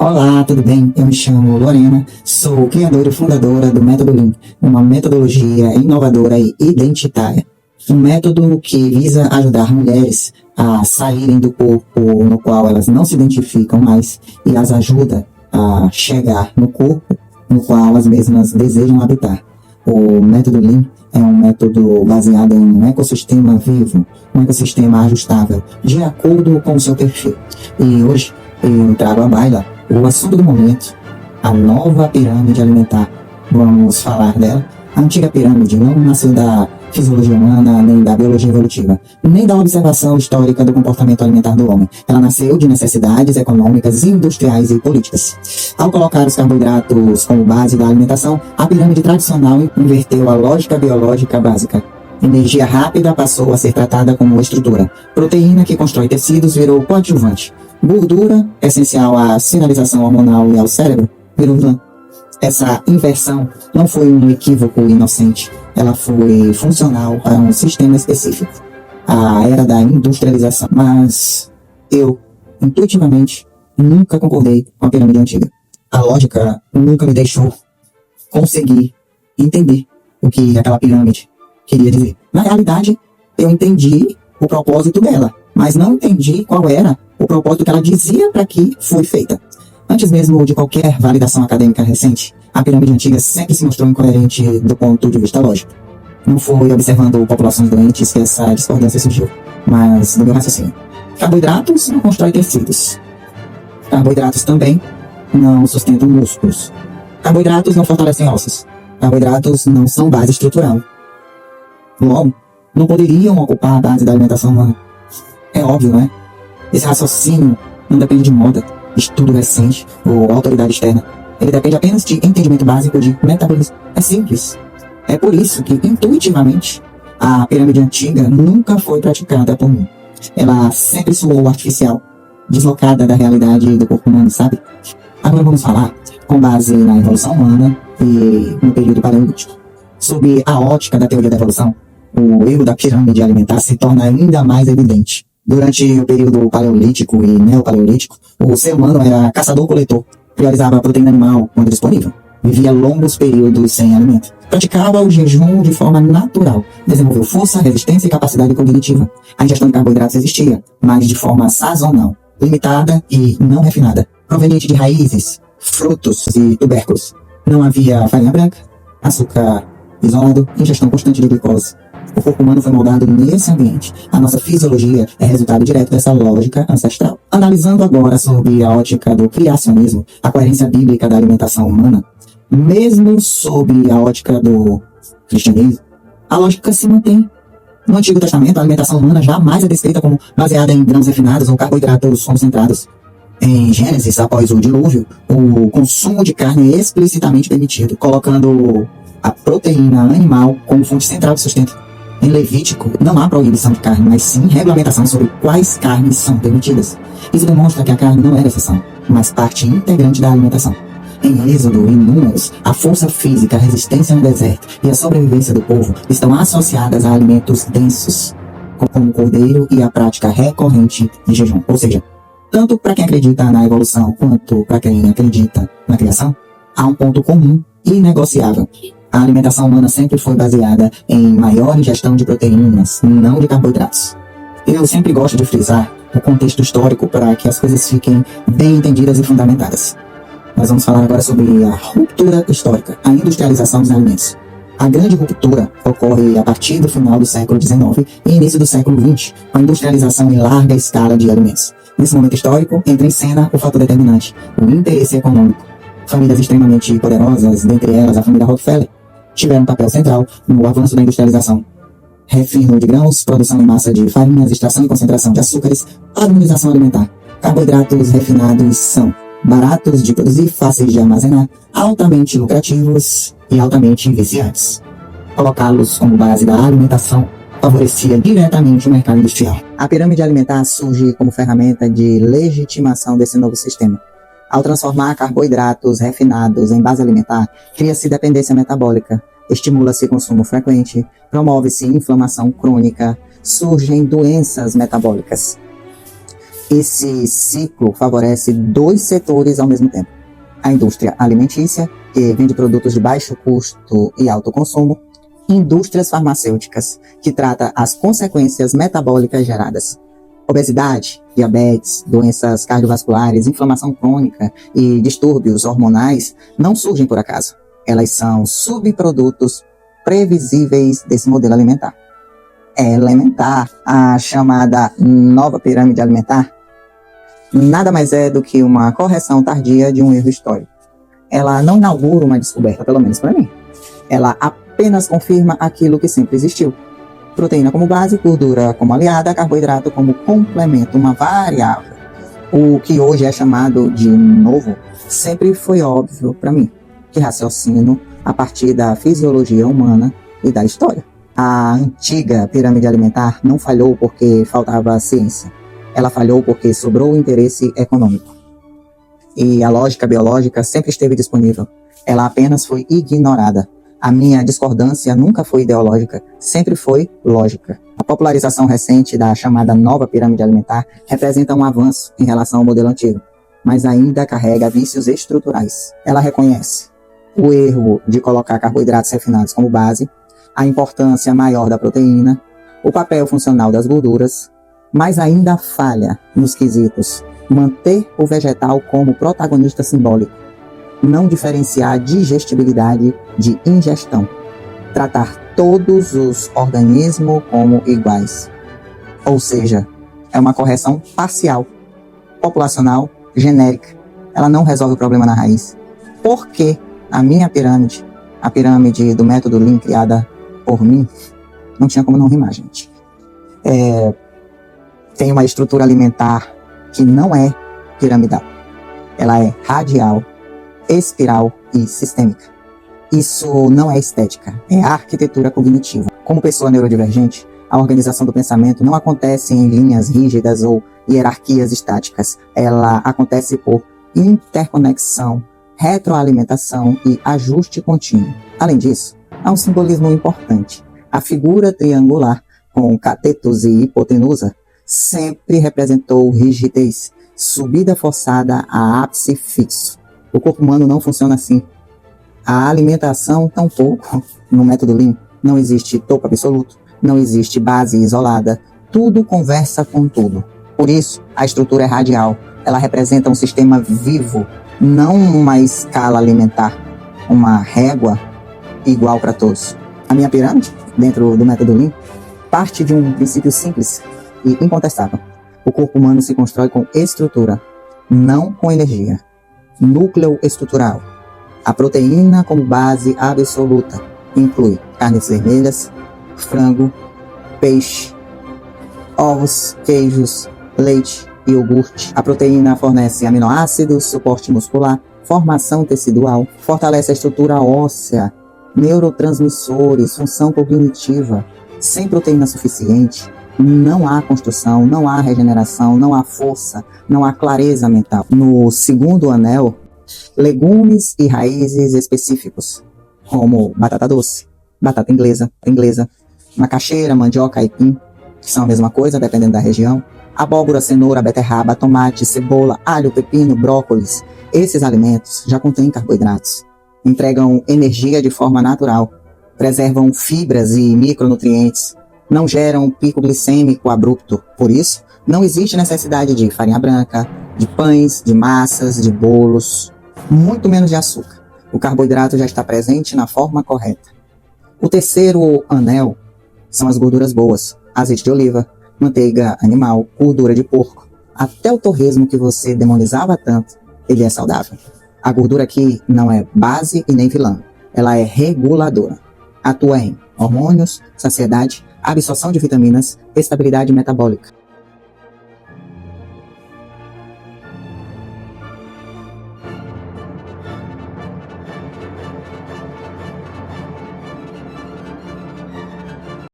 Olá, tudo bem? Eu me chamo Lorena, sou criadora e fundadora do Método Lean, uma metodologia inovadora e identitária. Um método que visa ajudar mulheres a saírem do corpo no qual elas não se identificam mais e as ajuda a chegar no corpo no qual elas mesmas desejam habitar. O Método Lean é um método baseado em um ecossistema vivo, um ecossistema ajustável, de acordo com o seu perfil. E hoje eu trago à baila o assunto do momento, a nova pirâmide alimentar. Vamos falar dela. A antiga pirâmide não nasceu da fisiologia humana, nem da biologia evolutiva, nem da observação histórica do comportamento alimentar do homem. Ela nasceu de necessidades econômicas, industriais e políticas. Ao colocar os carboidratos como base da alimentação, a pirâmide tradicional inverteu a lógica biológica básica. Energia rápida passou a ser tratada como estrutura. Proteína que constrói tecidos virou coadjuvante. Gordura, essencial à sinalização hormonal e ao cérebro, virou vilã. Essa inversão não foi um equívoco inocente. Ela foi funcional a um sistema específico, a era da industrialização. Mas eu, intuitivamente, nunca concordei com a pirâmide antiga. A lógica nunca me deixou conseguir entender o que aquela pirâmide queria dizer. Na realidade, eu entendi o propósito dela, mas não entendi qual era o propósito que ela dizia para que foi feita. Antes mesmo de qualquer validação acadêmica recente, a pirâmide antiga sempre se mostrou incoerente do ponto de vista lógico. Não foi observando populações doentes que essa discordância surgiu, mas do meu raciocínio. Carboidratos não constroem tecidos. Carboidratos também não sustentam músculos. Carboidratos não fortalecem ossos. Carboidratos não são base estrutural. Logo, não poderiam ocupar a base da alimentação humana. É óbvio, né? Esse raciocínio não depende de moda, estudo recente ou autoridade externa. Ele depende apenas de entendimento básico de metabolismo. É simples. É por isso que, intuitivamente, a pirâmide antiga nunca foi praticada por mim. Ela sempre soou artificial, deslocada da realidade do corpo humano, sabe? Agora vamos falar com base na evolução humana e no período paleolítico. Sob a ótica da teoria da evolução, o erro da pirâmide alimentar se torna ainda mais evidente. Durante o período paleolítico e neopaleolítico, o ser humano era caçador-coletor, priorizava a proteína animal quando disponível, vivia longos períodos sem alimento, praticava o jejum de forma natural, desenvolveu força, resistência e capacidade cognitiva. A ingestão de carboidratos existia, mas de forma sazonal, limitada e não refinada, proveniente de raízes, frutos e tubérculos. Não havia farinha branca, açúcar isolado, ingestão constante de glicose. O corpo humano foi moldado nesse ambiente. A nossa fisiologia é resultado direto dessa lógica ancestral. Analisando agora sob a ótica do criacionismo, a coerência bíblica da alimentação humana, mesmo sob a ótica do cristianismo, a lógica se mantém. No Antigo Testamento, a alimentação humana jamais é descrita como baseada em grãos refinados ou carboidratos concentrados. Em Gênesis, após o dilúvio, o consumo de carne é explicitamente permitido, colocando a proteína animal como fonte central de sustento. Em Levítico, não há proibição de carne, mas sim regulamentação sobre quais carnes são permitidas. Isso demonstra que a carne não era exceção, mas parte integrante da alimentação. Em Êxodo e Números, a força física, a resistência no deserto e a sobrevivência do povo estão associadas a alimentos densos, como o cordeiro e a prática recorrente de jejum. Ou seja, tanto para quem acredita na evolução quanto para quem acredita na criação, há um ponto comum e inegociável. A alimentação humana sempre foi baseada em maior ingestão de proteínas, não de carboidratos. Eu sempre gosto de frisar o contexto histórico para que as coisas fiquem bem entendidas e fundamentadas. Nós vamos falar agora sobre a ruptura histórica, a industrialização dos alimentos. A grande ruptura ocorre a partir do final do século XIX e início do século XX, com a industrialização em larga escala de alimentos. Nesse momento histórico, entra em cena o fator determinante, o interesse econômico. Famílias extremamente poderosas, dentre elas a família Rockefeller, tiveram um papel central no avanço da industrialização. Refino de grãos, produção em massa de farinhas, extração e concentração de açúcares, harmonização alimentar. Carboidratos refinados são baratos de produzir, fáceis de armazenar, altamente lucrativos e altamente viciantes. Colocá-los como base da alimentação favorecia diretamente o mercado industrial. A pirâmide alimentar surge como ferramenta de legitimação desse novo sistema. Ao transformar carboidratos refinados em base alimentar, cria-se dependência metabólica, estimula-se consumo frequente, promove-se inflamação crônica, surgem doenças metabólicas. Esse ciclo favorece dois setores ao mesmo tempo. A indústria alimentícia, que vende produtos de baixo custo e alto consumo, e indústrias farmacêuticas, que trata as consequências metabólicas geradas. Obesidade, diabetes, doenças cardiovasculares, inflamação crônica e distúrbios hormonais não surgem por acaso. Elas são subprodutos previsíveis desse modelo alimentar. É elementar a chamada nova pirâmide alimentar. Nada mais é do que uma correção tardia de um erro histórico. Ela não inaugura uma descoberta, pelo menos para mim. Ela apenas confirma aquilo que sempre existiu. Proteína como base, gordura como aliada, carboidrato como complemento, uma variável. O que hoje é chamado de novo sempre foi óbvio para mim, que raciocino a partir da fisiologia humana e da história. A antiga pirâmide alimentar não falhou porque faltava ciência. Ela falhou porque sobrou interesse econômico. E a lógica biológica sempre esteve disponível. Ela apenas foi ignorada. A minha discordância nunca foi ideológica, sempre foi lógica. A popularização recente da chamada nova pirâmide alimentar representa um avanço em relação ao modelo antigo, mas ainda carrega vícios estruturais. Ela reconhece o erro de colocar carboidratos refinados como base, a importância maior da proteína, o papel funcional das gorduras, mas ainda falha nos quesitos manter o vegetal como protagonista simbólico, não diferenciar digestibilidade de ingestão, tratar todos os organismos como iguais. Ou seja, é uma correção parcial, populacional, genérica. Ela não resolve o problema na raiz. Por que a minha pirâmide, a pirâmide do método Lean criada por mim, não tinha como não rimar, gente. Tem uma estrutura alimentar que não é piramidal. Ela é radial, espiral e sistêmica. Isso não é estética, é arquitetura cognitiva. Como pessoa neurodivergente, a organização do pensamento não acontece em linhas rígidas ou hierarquias estáticas. Ela acontece por interconexão, retroalimentação e ajuste contínuo. Além disso, há um simbolismo importante. A figura triangular, com catetos e hipotenusa, sempre representou rigidez, subida forçada a ápice fixo. O corpo humano não funciona assim. A alimentação, tampouco. No método Lean, não existe topo absoluto, não existe base isolada, tudo conversa com tudo. Por isso, a estrutura é radial. Ela representa um sistema vivo, não uma escala alimentar, uma régua igual para todos. A minha pirâmide, dentro do método Lean, parte de um princípio simples e incontestável. O corpo humano se constrói com estrutura, não com energia. Núcleo estrutural. A proteína como base absoluta inclui carnes vermelhas, frango, peixe, ovos, queijos, leite e iogurte. A proteína fornece aminoácidos, suporte muscular, formação tecidual, fortalece a estrutura óssea, neurotransmissores, função cognitiva. Sem proteína suficiente, não há construção, não há regeneração, não há força, não há clareza mental. No segundo anel, legumes e raízes específicos, como batata doce, batata inglesa, macaxeira, mandioca, aipim, que são a mesma coisa, dependendo da região, abóbora, cenoura, beterraba, tomate, cebola, alho, pepino, brócolis. Esses alimentos já contêm carboidratos, entregam energia de forma natural, preservam fibras e micronutrientes, não geram pico glicêmico abrupto. Por isso, não existe necessidade de farinha branca, de pães, de massas, de bolos, muito menos de açúcar. O carboidrato já está presente na forma correta. O terceiro anel são as gorduras boas, azeite de oliva, manteiga animal, gordura de porco. Até o torresmo que você demonizava tanto, ele é saudável. A gordura aqui não é base e nem vilã, ela é reguladora. Atua em hormônios, saciedade, absorção de vitaminas, estabilidade metabólica.